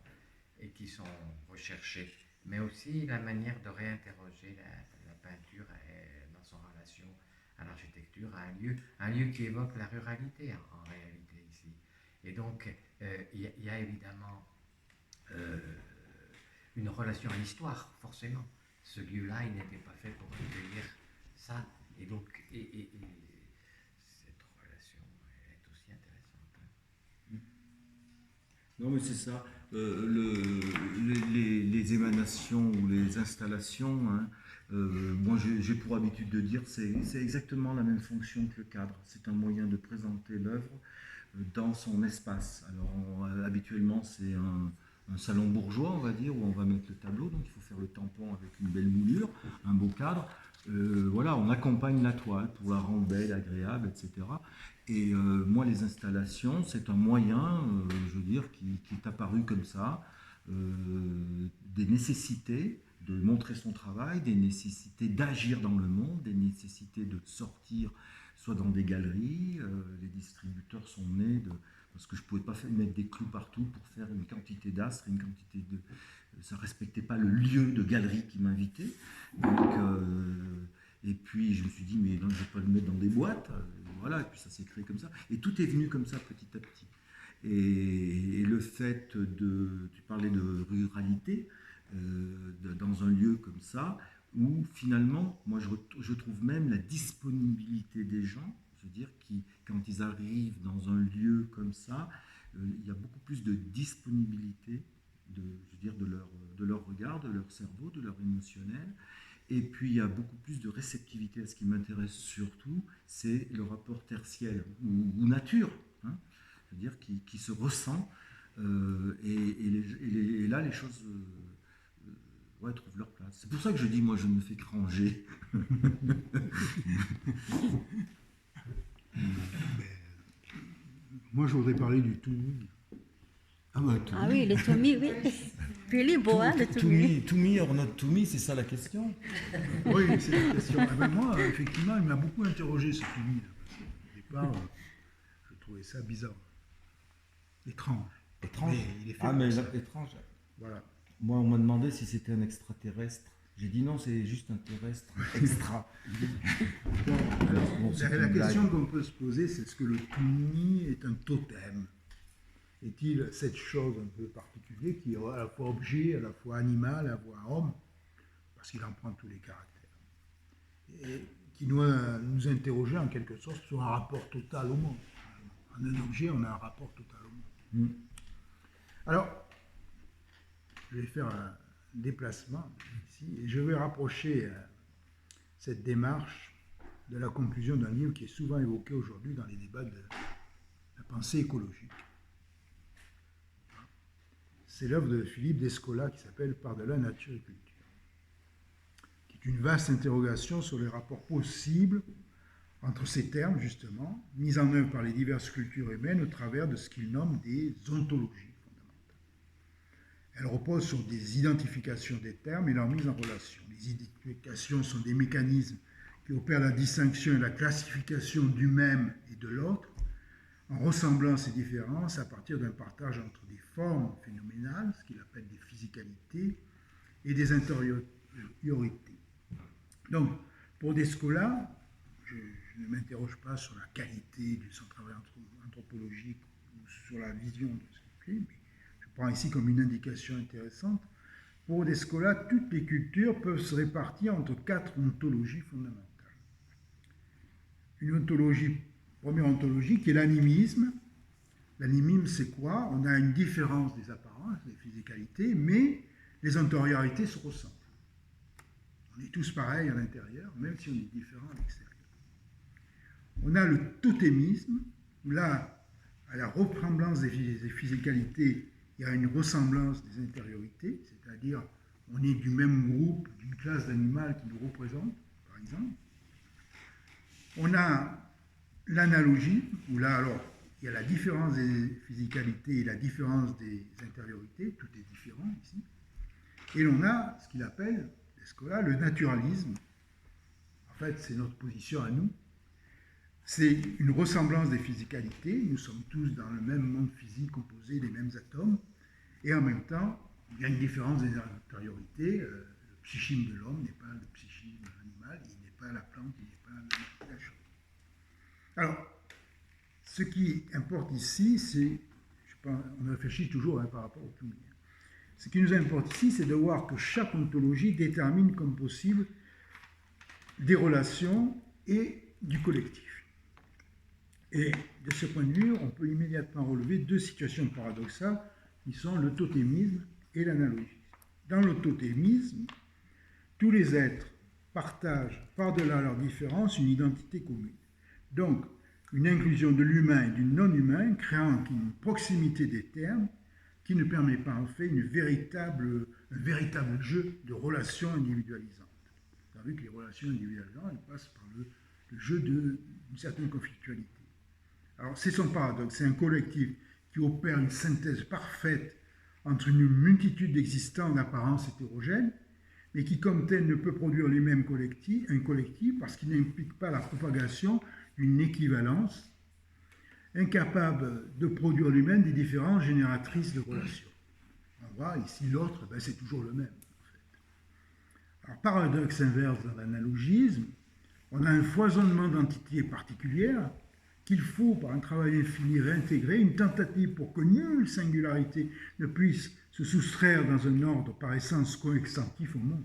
et qui sont recherchés, mais aussi la manière de réinterroger la peinture dans son relation à l'architecture, à un lieu qui évoque la ruralité en réalité ici. Et donc, il y a évidemment une relation à l'histoire, forcément. Ce lieu-là, il n'était pas fait pour accueillir ça. Et donc, cette relation est aussi intéressante. Non, mais c'est ça. Les émanations ou les installations, hein, moi j'ai pour habitude de dire c'est exactement la même fonction que le cadre. C'est un moyen de présenter l'œuvre dans son espace. Alors habituellement c'est un salon bourgeois, on va dire, où on va mettre le tableau, donc il faut faire le tampon avec une belle moulure, un beau cadre. Voilà, on accompagne la toile pour la rendre belle, agréable, etc. Et moi, les installations, c'est un moyen, je veux dire, qui est apparu comme ça, des nécessités de montrer son travail, des nécessités d'agir dans le monde, des nécessités de sortir, soit dans des galeries. Les distributeurs sont nés parce que je ne pouvais pas mettre des clous partout pour faire une quantité d'astres, une quantité de... Ça ne respectait pas le lieu de galerie qui m'invitait. Donc, et puis je me suis dit, mais non, je ne vais pas le mettre dans des boîtes. Voilà, et puis ça s'est créé comme ça. Et tout est venu comme ça petit à petit. Et le fait de... Tu parlais de ruralité, dans un lieu comme ça, où finalement, moi je trouve même la disponibilité des gens, je veux dire, qui, quand ils arrivent dans un lieu comme ça, il y a beaucoup plus de disponibilité de leur regard, de leur cerveau, de leur émotionnel. Et puis il y a beaucoup plus de réceptivité à ce qui m'intéresse surtout, c'est le rapport tertiel ou nature, hein, c'est-à-dire qui se ressent, et là les choses ouais, trouvent leur place. C'est pour ça que je dis, moi je ne fais que ranger. Moi, je voudrais parler du tout. Ah, bah, Ah oui, le Toumi, oui. Puis il est beau, hein, le Toumi. To me or not to me, c'est ça la question. Oui, c'est la question. Eh ben, moi, effectivement, il m'a beaucoup interrogé ce film. Au départ, je trouvais ça bizarre. Étrange. Étrange. Mais il est fait Ah, comme mais ça. étrange. Voilà. Moi, on m'a demandé si c'était un extraterrestre. J'ai dit non, c'est juste un terrestre extra. Alors, bon, c'est La une question blague. qu'on peut se poser, c'est est-ce que le Toumi est un totem? Est-il cette chose un peu particulière qui est à la fois objet, à la fois animal, à la fois homme, parce qu'il en prend tous les caractères, et qui doit nous interroger en quelque sorte sur un rapport total au monde. En un objet, on a un rapport total au monde. Alors, je vais faire un déplacement ici, et je vais rapprocher cette démarche de la conclusion d'un livre qui est souvent évoqué aujourd'hui dans les débats de la pensée écologique. C'est l'œuvre de Philippe Descola qui s'appelle « Par-delà nature et culture », qui est une vaste interrogation sur les rapports possibles entre ces termes, justement, mis en œuvre par les diverses cultures humaines au travers de ce qu'il nomme des ontologies fondamentales. Elle repose sur des identifications des termes et leur mise en relation. Les identifications sont des mécanismes qui opèrent la distinction et la classification du même et de l'autre, en ressemblant ces différences à partir d'un partage entre des formes phénoménales, ce qu'il appelle des physicalités, et des intériorités. Donc, pour Descola, je ne m'interroge pas sur la qualité de son travail anthropologique ou sur la vision de ce qu'il fait, mais je prends ici comme une indication intéressante. Pour Descola, toutes les cultures peuvent se répartir entre 4 ontologies fondamentales. Une ontologie, première ontologie, qui est l'animisme. L'animisme, c'est quoi? On a une différence des apparences, des physicalités, mais les antériorités se ressemblent. On est tous pareils à l'intérieur, même si on est différents à l'extérieur. On a le totémisme, où là, à la ressemblance des physicalités, il y a une ressemblance des intériorités, c'est-à-dire on est du même groupe, d'une classe d'animal qui nous représente, par exemple. On a l'analogie, où là, alors, il y a la différence des physicalités et la différence des intériorités, tout est différent ici. Et l'on a ce qu'il appelle, Descola, le naturalisme. En fait, c'est notre position à nous. C'est une ressemblance des physicalités. Nous sommes tous dans le même monde physique composé des mêmes atomes. Et en même temps, il y a une différence des intériorités. Le psychisme de l'homme n'est pas le psychisme de l'animal, il n'est pas la plante, il n'est pas la chose. Alors, ce qui importe ici, c'est, on réfléchit toujours par rapport au tout. Ce qui nous importe ici, c'est de voir que chaque ontologie détermine comme possible des relations et du collectif. Et de ce point de vue, on peut immédiatement relever 2 situations paradoxales qui sont le totémisme et l'analogie. Dans le totémisme, tous les êtres partagent par-delà leurs différences une identité commune. Donc, une inclusion de l'humain et du non-humain créant une proximité des termes qui ne permet pas en fait un véritable jeu de relations individualisantes. Vous avez vu que les relations individualisantes, elles passent par le jeu d'une certaine conflictualité. Alors, c'est son paradoxe, c'est un collectif qui opère une synthèse parfaite entre une multitude d'existants d'apparence hétérogène, mais qui, comme tel, ne peut produire lui-même un collectif parce qu'il n'implique pas la propagation d'une équivalence, incapable de produire lui-même des différences génératrices de relations. On voit ici l'autre, ben, c'est toujours le même. En fait. Alors, paradoxe inverse dans l'analogisme, on a un foisonnement d'entités particulières qu'il faut, par un travail infini, réintégrer, une tentative pour que nulle singularité ne puisse se soustraire dans un ordre par essence coextentif au monde.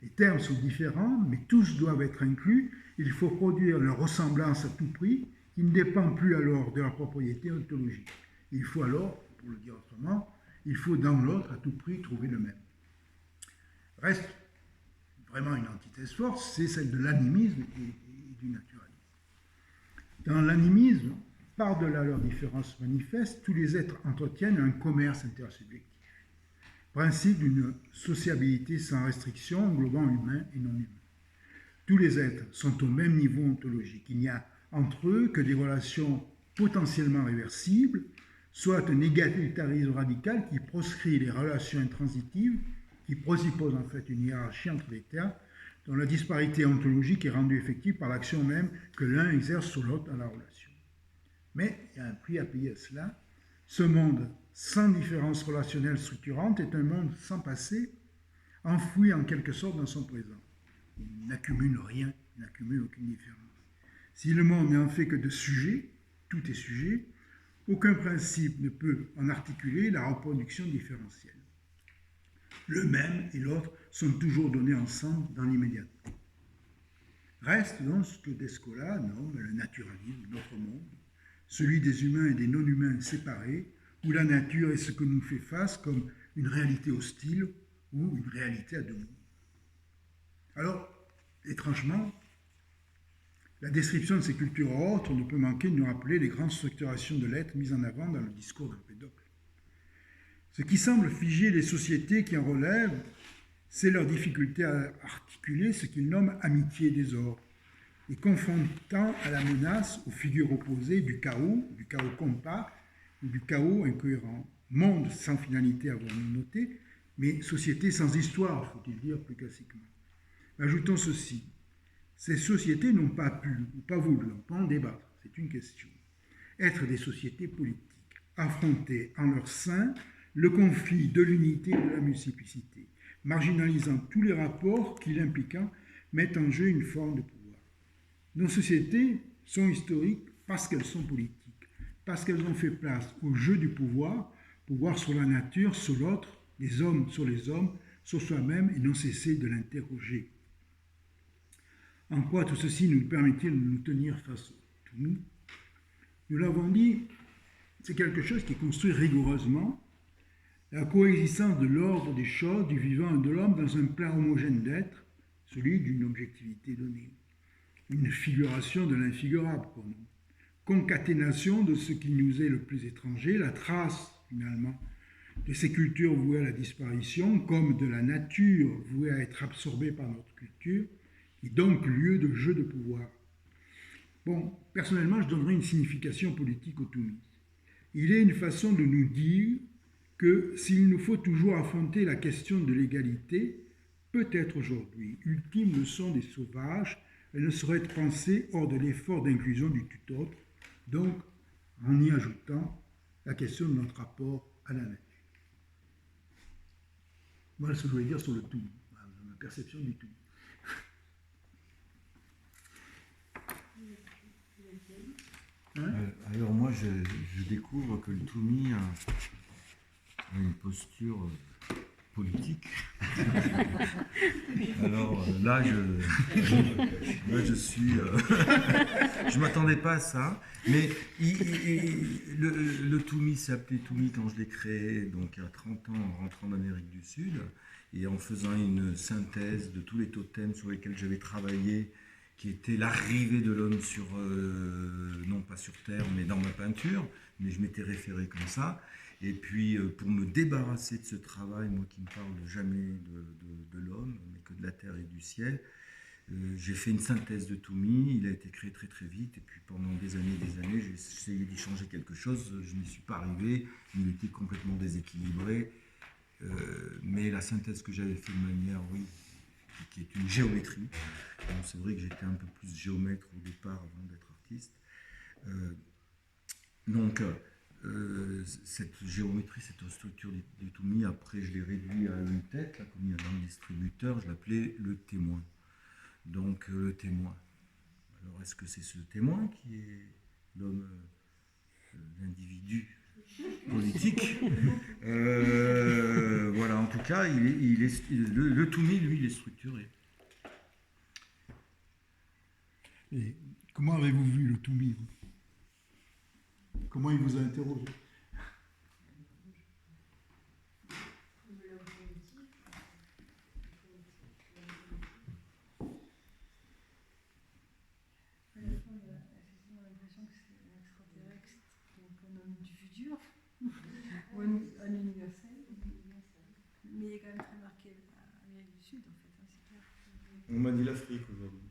Les termes sont différents, mais tous doivent être inclus. Il faut produire leur ressemblance à tout prix, qui ne dépend plus alors de leur propriété ontologique. Il faut alors, pour le dire autrement, il faut dans l'autre à tout prix trouver le même. Reste vraiment une antithèse forte, c'est celle de l'animisme et du naturalisme. Dans l'animisme, par-delà leurs différences manifestes, tous les êtres entretiennent un commerce intersubjectif. Principe d'une sociabilité sans restriction, englobant humains et non humains. Tous les êtres sont au même niveau ontologique. Il n'y a entre eux que des relations potentiellement réversibles, soit un égalitarisme radical qui proscrit les relations intransitives, qui présuppose en fait une hiérarchie entre les termes, dont la disparité ontologique est rendue effective par l'action même que l'un exerce sur l'autre à la relation. Mais il y a un prix à payer à cela. Ce monde sans différence relationnelle structurante est un monde sans passé, enfoui en quelque sorte dans son présent. Il n'accumule rien, il n'accumule aucune différence. Si le monde n'est en fait que de sujets, tout est sujet, aucun principe ne peut en articuler la reproduction différentielle. Le même et l'autre sont toujours donnés ensemble dans l'immédiateté. Reste donc ce que Descola nomme le naturalisme, notre monde, celui des humains et des non-humains séparés, où la nature est ce que nous fait face comme une réalité hostile ou une réalité à demi. Alors, étrangement, la description de ces cultures autres ne peut manquer de nous rappeler les grandes structurations de l'être mises en avant dans le discours d'Empédocle. Ce qui semble figer les sociétés qui en relèvent, c'est leur difficulté à articuler ce qu'ils nomment amitié et désordre, et confrontant à la menace aux figures opposées du chaos compact ou du chaos incohérent. Monde sans finalité, avons-nous noté, mais société sans histoire, faut-il dire plus classiquement. Ajoutons ceci. Ces sociétés n'ont pas pu, ou pas voulu, on peut en débattre, c'est une question, être des sociétés politiques, affronter en leur sein le conflit de l'unité et de la multiplicité, marginalisant tous les rapports qui, l'impliquant, mettent en jeu une forme de pouvoir. Nos sociétés sont historiques parce qu'elles sont politiques, parce qu'elles ont fait place au jeu du pouvoir sur la nature, sur l'autre, les hommes, sur soi-même, et non cesser de l'interroger. En quoi tout ceci nous permet-il de nous tenir face au tout? Nous l'avons dit, c'est quelque chose qui est construit rigoureusement, la coexistence de l'ordre des choses, du vivant et de l'homme dans un plan homogène d'être, celui d'une objectivité donnée, une figuration de l'infigurable pour nous, concaténation de ce qui nous est le plus étranger, la trace finalement de ces cultures vouées à la disparition, comme de la nature vouée à être absorbée par notre culture, et donc lieu de jeu de pouvoir. Bon, personnellement, je donnerais une signification politique au Toumis. Il est une façon de nous dire que s'il nous faut toujours affronter la question de l'égalité, peut-être aujourd'hui, ultime leçon des sauvages, elle ne saurait être pensée hors de l'effort d'inclusion du tout autre, donc en y ajoutant la question de notre rapport à la nature. Voilà ce que je voulais dire sur le tout, ma perception du tout. Alors moi, je découvre que le Toumi a une posture politique. Alors là, je suis... je ne m'attendais pas à ça, mais le Toumi s'est appelé Toumi quand je l'ai créé, donc il y a 30 ans, en rentrant d'Amérique du Sud, et en faisant une synthèse de tous les totems sur lesquels j'avais travaillé, qui était l'arrivée de l'homme sur, non pas sur Terre, mais dans ma peinture, mais je m'étais référé comme ça. Et puis, pour me débarrasser de ce travail, moi qui ne parle jamais de l'homme, mais que de la Terre et du ciel, j'ai fait une synthèse de Toumi. Il a été créé très très vite, et puis pendant des années, j'ai essayé d'y changer quelque chose, je n'y suis pas arrivé, il était complètement déséquilibré, mais la synthèse que j'avais fait de manière, oui, qui est une géométrie. Donc c'est vrai que j'étais un peu plus géomètre au départ avant d'être artiste. Cette géométrie, cette structure du Toumi, après je l'ai réduit à une tête, là, comme il y a dans le distributeur, je l'appelais le témoin. Donc le témoin. Alors est-ce que c'est ce témoin qui est l'homme, l'individu politique? Voilà, en tout cas, le Toumi, lui, il est structuré. Et comment avez-vous vu le Toumi? Comment il vous a interrogé? dit l'Afrique aujourd'hui.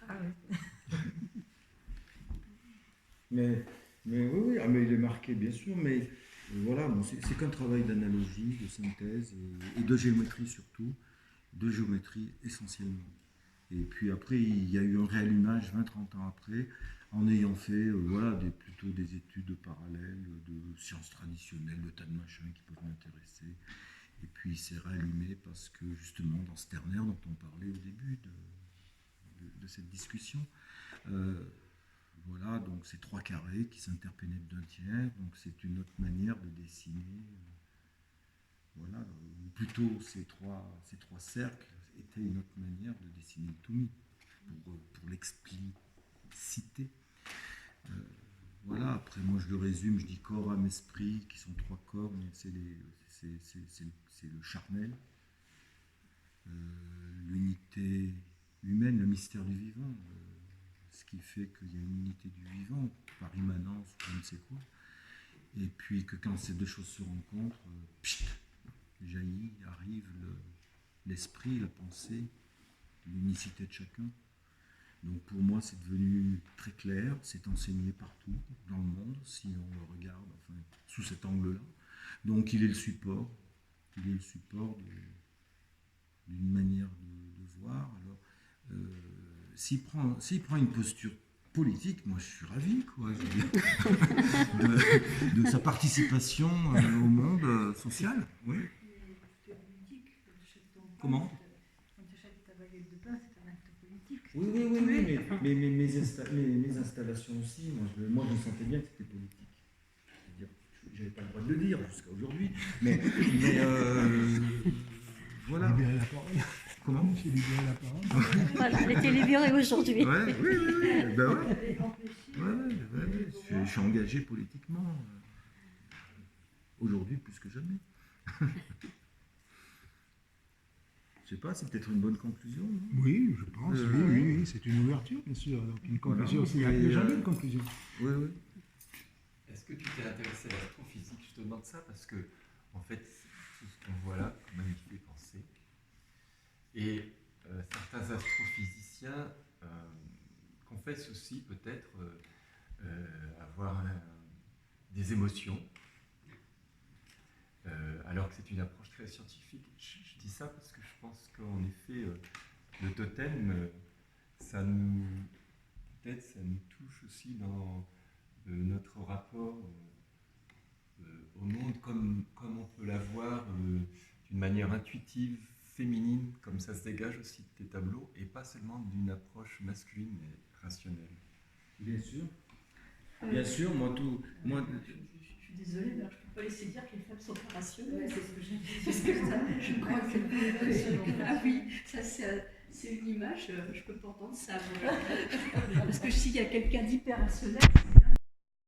Ah ouais. Mais oui, ah, mais il est marqué, bien sûr, mais voilà, bon, c'est qu'un travail d'analogie, de synthèse et de géométrie surtout, de géométrie essentiellement. Et puis après, il y a eu un réallumage 20-30 ans après, en ayant fait voilà, plutôt des études parallèles de sciences traditionnelles, de tas de machins qui peuvent m'intéresser. Et puis il s'est réallumé parce que justement, dans Sterner, dont on parlait au début de cette discussion, voilà, donc c'est 3 carrés qui s'interpénètrent d'un tiers, donc c'est une autre manière de dessiner. Voilà, ou plutôt ces trois cercles étaient une autre manière de dessiner le Toumi, pour l'expliciter. Voilà, après moi je le résume, je dis corps, âme, esprit, qui sont 3 corps, mais c'est le charnel, l'unité humaine, le mystère du vivant, ce qui fait qu'il y a une unité du vivant, par immanence, je ne sais quoi, et puis que quand ces 2 choses se rencontrent, jaillit, arrive l'esprit, la pensée, l'unicité de chacun. Donc pour moi c'est devenu très clair, c'est enseigné partout dans le monde, si on le regarde enfin, sous cet angle-là. Donc il est le support d'une manière de voir. Alors s'il prend une posture politique, moi je suis ravi quoi, de sa participation au monde social. Oui. Comment ? Quand tu achètes ta baguette de pain, c'est un acte politique. Oui, mais mes installations aussi, moi je sentais bien que c'était politique. C'est-à-dire, j'avais pas le droit de le dire jusqu'à aujourd'hui, mais voilà. Libérer la parole. Comment ? J'ai libéré la parole. Voilà, elle était libérée aujourd'hui. Ouais, oui, ben ouais. Ouais. Je suis engagé politiquement. Aujourd'hui plus que jamais. Je sais pas, c'est peut-être une bonne conclusion. Non ? Oui, je pense, oui, c'est une ouverture, bien sûr. Donc une conclusion, Voilà. il n'y a jamais de conclusion. Oui. Est-ce que tu t'es intéressé à l'astrophysique? Je te demande ça parce que, en fait, tout ce qu'on voit là, quand même, il fait penser. Et certains astrophysiciens confessent aussi peut-être avoir des émotions, alors que c'est une approche très scientifique. Je dis ça parce que je pense qu'en effet, le totem, ça nous touche aussi dans notre rapport au monde comme on peut l'avoir d'une manière intuitive, féminine, comme ça se dégage aussi de tes tableaux, et pas seulement d'une approche masculine et rationnelle. Bien sûr. Bien sûr, Je suis désolée, mais je ne peux pas laisser dire que les femmes sont pas rationnelles. C'est ce que j'ai dit. Je crois que c'est ah oui, ça c'est une image, je ne peux pas entendre ça. Parce que s'il y a quelqu'un d'hyper rationnel, c'est bien.